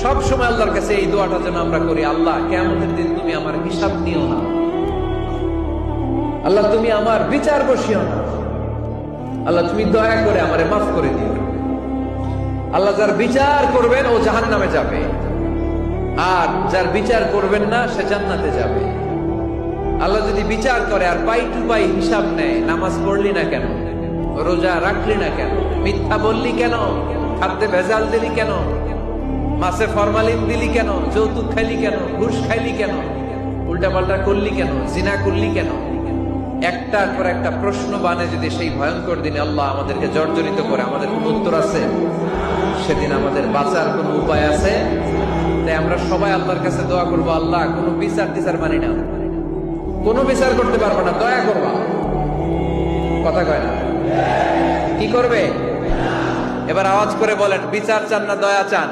সব সময় আল্লাহর কাছে এই দোয়াটা যেন আমরা করি, আল্লাহ কিয়ামতের দিন তুমি আমার হিসাব নিও না, আল্লাহ তুমি আমার বিচার বসিও না, আল্লাহ তুমি দয়া করে আমারে মাফ করে দিও। আল্লাহ যার বিচার করবেন ও জাহান্নামে যাবে, আর যার বিচার করবেন না সে জান্নাতে যাবে। আল্লাহ যদি বিচার করে আর পাই টু পাই হিসাব নেয়, নামাজ পড়লি না কেন, রোজা রাখলি না কেন, মিথ্যা বললি কেন, খাদ্যে ভেজাল দিলি কেন, মাছে ফরমালিন দিলি কেন, যৌতুক খাইলি কেন, ঘুষ খাইলি কেন, উল্টাপাল্টা করলি কেন, জিনা করলি কেন, একটার পর একটা প্রশ্ন বানে যদি সেই ভয়ঙ্কর দিনে আল্লাহ আমাদেরকে জর্জরিত করে, আমাদের কোন উত্তর আছে? সেদিন আমাদের বাঁচার কোন উপায় আছে? তাই আমরা সবাই আল্লাহর কাছে দোয়া করবো, আল্লাহ কোনো বিচার টিচার মানি না, কোনো বিচার করতে পারবো না, দয়া করবা। কথা কয় না? কি করবে? এবার আওয়াজ করে বলেন, বিচার চান না দয়া চান?